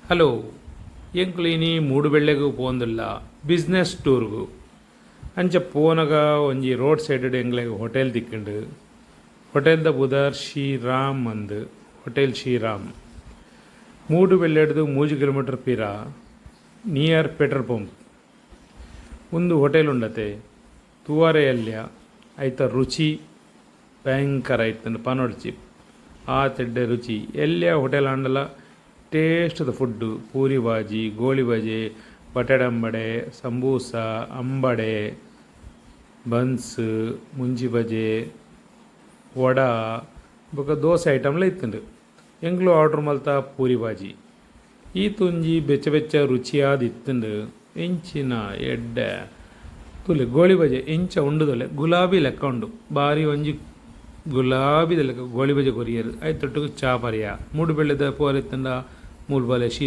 Hello ಎಂಕ್ಲಿನಿ ಮೂಡು ಬೆಳ್ಳೆಗೂ ಪೋಂದುಲ್ಲ business ಟೂರ್ಗು ಅಂಚ ಪೋನಗ ಒಂಜಿ ರೋಡ್ ಸೈಡ್ ಎಂಗ್ಲೆಗ್ ಹೋಟೆಲ್ ದಿಕ್ಕುಂಡು. ಹೋಟೆಲ್ದ ಬುದರ್ ಶ್ರೀರಾಮ್ ಅಂದ್ ಹೋಟೆಲ್ ಶ್ರೀರಾಮ್. ಮೂಡು ಬೆಳ್ಳೆಡ್ದು 3 ಕಿಲೋಮೀಟರ್ ಪಿರ ನಿಯರ್ ಪೆಟ್ರೋಲ್ ಪಂಪ್ ಒಂದು ಹೋಟೆಲ್ ಉಂಡತೆ ತೂವರೆ ಎಲ್ಯ ಐತ ರುಚಿ ಭಯಂಕರ ಇತ್ತಂಡು ಪನೊಡ್ಚಿ ಆ ತೆಡ್ಡೆ ರುಚಿ ಎಲ್ಯ ಹೋಟೆಲ್ ಆಂಡಲ ಟೇಸ್ಟ್ದ ಫುಡ್ಡು ಪೂರಿ ಬಾಜಿ ಗೋಳಿ ಬಜೆ ಬಟಾಟಂಬಡೆ ಸಂಬೂಸ ಅಂಬಡೆ ಬನ್ಸ್ ಮುಂಜಿ ಬಜೆ ವಡ ಬೊಕ ದೋಸೆ ಐಟಮ್ಲ ಇತ್ತುಂಡು. ಎಂಗ್ಲು ಆರ್ಡ್ರ್ ಮಲ್ತ ಪೂರಿ ಬಾಜಿ ಈ ತುಂಜಿ ಬೆಚ್ಚ ಬೆಚ್ಚ ರುಚಿಯಾದ ಇತ್ತುಂಡು. ಎಂಚಿನ ಎಡ್ಡೆ ತುಲೆ ಗೋಳಿ ಬಜೆ ಎಂಚ ಉಂಡುದೊಲೆ ಗುಲಾಬಿ ಲೆಕ್ಕ ಉಂಡು ಬಾರಿ ಒಂಜಿ ಗುಲಾಬಿ ಲೆಕ್ಕ ಗೋಳಿ ಬಜೆ ಕೊರಿಯರು ಐತೊಟ್ಟಿಗೆ ಚಾ ಪರಿಯ ಮೂಡು ಬೆಳ್ಳೆದ ಪೋರೆತ್ತಂಡ ಮೂಲು ಬಲೆ ಶೀರ